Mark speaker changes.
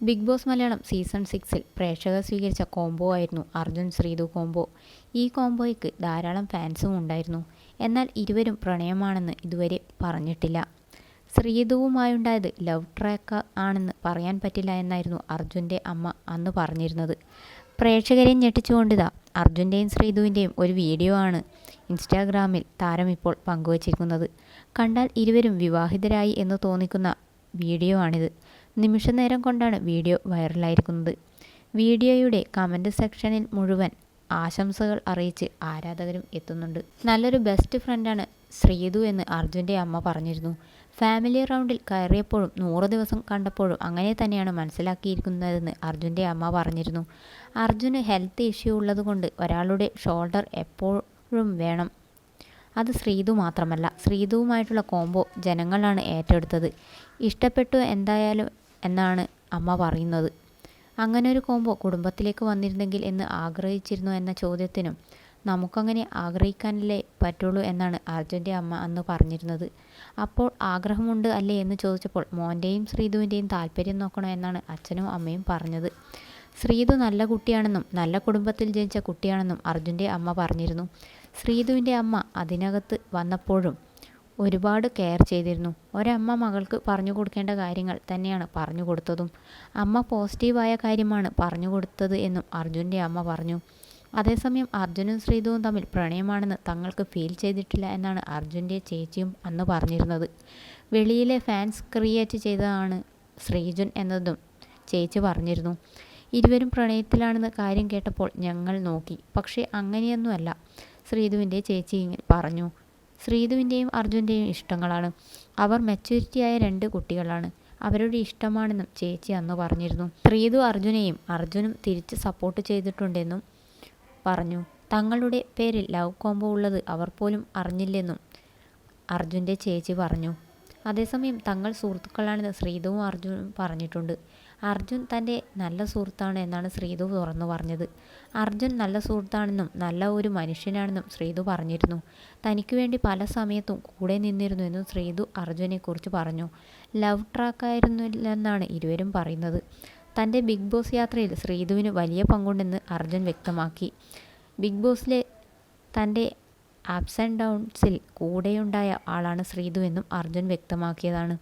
Speaker 1: Big boss Malayalam season 6-ൽ പ്രേക്ഷകർ സ്വീകരിച്ച combo ആയിരുന്നു അർജുൻ ശ്രീതു കോംബോ. ഈ കോംബോയ്ക്ക് ധാരാളം ഫാൻസും ഉണ്ടായിരുന്നു. എന്നാൽ ഇരുവരും പ്രണയമാണെന്ന് ഇതുവരെ പറഞ്ഞിട്ടില്ല. ശ്രീതുവുമായുണ്ടായത് ലവ് ട്രാക്ക് ആണെന്ന് പറയാൻ പറ്റില്ല എന്നായിരുന്നു അർജുൻ്റെ അമ്മ അന്ന് പറഞ്ഞിരുന്നത്. പ്രേക്ഷകരെ ഞെട്ടിച്ചുകൊണ്ടിതാ അർജുൻ്റെയും ശ്രീതുവിൻ്റെയും ഒരു വീഡിയോ ആണ് ഇൻസ്റ്റാഗ്രാമിൽ താരം ഇപ്പോൾ പങ്കുവച്ചിരിക്കുന്നത്. കണ്ടാൽ ഇരുവരും വിവാഹിതരായി എന്ന് തോന്നിക്കുന്ന വീഡിയോ ആണിത്. നിമിഷ നേരം കൊണ്ടാണ് വീഡിയോ വൈറലായിരിക്കുന്നത്. വീഡിയോയുടെ കമൻറ്റ് സെക്ഷനിൽ മുഴുവൻ ആശംസകൾ അറിയിച്ച് ആരാധകരും എത്തുന്നുണ്ട്. നല്ലൊരു ബെസ്റ്റ് ഫ്രണ്ടാണ് ശ്രീതു എന്ന് അർജുൻ്റെ അമ്മ പറഞ്ഞിരുന്നു. ഫാമിലി റൗണ്ടിൽ കയറിയപ്പോഴും 100 ദിവസം കണ്ടപ്പോഴും അങ്ങനെ തന്നെയാണ് മനസ്സിലാക്കിയിരിക്കുന്നതെന്ന് അർജുൻ്റെ അമ്മ പറഞ്ഞിരുന്നു. അർജുന് ഹെൽത്ത് ഇഷ്യൂ ഉള്ളതുകൊണ്ട് ഒരാളുടെ ഷോൾഡർ എപ്പോഴും വേണം. അത് ശ്രീതു മാത്രമല്ല, ശ്രീതുവുമായിട്ടുള്ള കോംബോ ജനങ്ങളാണ് ഏറ്റെടുത്തത്. ഇഷ്ടപ്പെട്ടു എന്തായാലും എന്നാണ് അമ്മ പറയുന്നത്. അങ്ങനെ ഒരു കോംബോ കുടുംബത്തിലേക്ക് വന്നിരുന്നെങ്കിൽ എന്ന് ആഗ്രഹിച്ചിരുന്നു എന്ന ചോദ്യത്തിനും നമുക്കങ്ങനെ ആഗ്രഹിക്കാനല്ലേ പറ്റുള്ളൂ എന്നാണ് അർജുൻ്റെ അമ്മ അന്ന് പറഞ്ഞിരുന്നത്. അപ്പോൾ ആഗ്രഹമുണ്ട് അല്ലേ എന്ന് ചോദിച്ചപ്പോൾ മോൻ്റെയും ശ്രീതുവിൻ്റെയും താല്പര്യം നോക്കണം എന്നാണ് അച്ഛനും അമ്മയും പറഞ്ഞത്. ശ്രീതു നല്ല കുട്ടിയാണെന്നും നല്ല കുടുംബത്തിൽ ജനിച്ച കുട്ടിയാണെന്നും അർജുൻ്റെ അമ്മ പറഞ്ഞിരുന്നു. ശ്രീതുവിൻ്റെ അമ്മ അതിനകത്ത് വന്നപ്പോഴും ഒരുപാട് കെയർ ചെയ്തിരുന്നു. ഒരമ്മ മകൾക്ക് പറഞ്ഞു കൊടുക്കേണ്ട കാര്യങ്ങൾ തന്നെയാണ് പറഞ്ഞു കൊടുത്തതും. അമ്മ പോസിറ്റീവായ കാര്യമാണ് പറഞ്ഞു കൊടുത്തത് എന്നും അർജുൻ്റെ അമ്മ പറഞ്ഞു. അതേസമയം അർജുനും ശ്രീതുവും തമ്മിൽ പ്രണയമാണെന്ന് തങ്ങൾക്ക് ഫീൽ ചെയ്തിട്ടില്ല എന്നാണ് അർജുൻ്റെ ചേച്ചിയും അന്ന് പറഞ്ഞിരുന്നത്. വെളിയിലെ ഫാൻസ് ക്രിയേറ്റ് ചെയ്തതാണ് ശ്രീജുൻ എന്നതും ചേച്ചി പറഞ്ഞിരുന്നു. ഇരുവരും പ്രണയത്തിലാണെന്ന് കാര്യം കേട്ടപ്പോൾ ഞങ്ങൾ നോക്കി, പക്ഷേ അങ്ങനെയൊന്നുമല്ല, ശ്രീതുവിൻ്റെ ചേച്ചി പറഞ്ഞു. ശ്രീതുവിൻ്റെയും അർജുൻ്റെയും ഇഷ്ടങ്ങളാണ്. അവർ മെച്യൂരിറ്റിയായ 2 കുട്ടികളാണ്. അവരുടെ ഇഷ്ടമാണെന്നും ചേച്ചി അന്ന് പറഞ്ഞിരുന്നു. ശ്രീതു അർജുനെയും അർജുനും തിരിച്ച് സപ്പോർട്ട് ചെയ്തിട്ടുണ്ടെന്നും പറഞ്ഞു. തങ്ങളുടെ പേരിൽ ലവ് കോംബോ ഉള്ളത് അവർ പോലും അറിഞ്ഞില്ലെന്നും അർജുൻ്റെ ചേച്ചി പറഞ്ഞു. അതേസമയം തങ്ങൾ സുഹൃത്തുക്കളാണെന്ന് ശ്രീതുവും അർജുനും പറഞ്ഞിട്ടുണ്ട്. അർജുൻ തൻ്റെ നല്ല സുഹൃത്താണ് എന്നാണ് ശ്രീതു തുറന്നു പറഞ്ഞത്. അർജുൻ നല്ല സുഹൃത്താണെന്നും നല്ല ഒരു മനുഷ്യനാണെന്നും ശ്രീതു പറഞ്ഞിരുന്നു. തനിക്ക് വേണ്ടി പല സമയത്തും കൂടെ നിന്നിരുന്നു എന്നും ശ്രീതു അർജുനെക്കുറിച്ച് പറഞ്ഞു. ലവ് ട്രാക്കായിരുന്നില്ലെന്നാണ് ഇരുവരും പറയുന്നത്. തൻ്റെ ബിഗ് ബോസ് യാത്രയിൽ ശ്രീതുവിന് വലിയ പങ്കുണ്ടെന്ന് അർജുൻ വ്യക്തമാക്കി. ബിഗ് ബോസിലെ തൻ്റെ ആപ്സ് ആൻഡ് ഡൗൺസിൽ കൂടെയുണ്ടായ ആളാണ് ശ്രീതു എന്നും അർജുൻ വ്യക്തമാക്കിയതാണ്.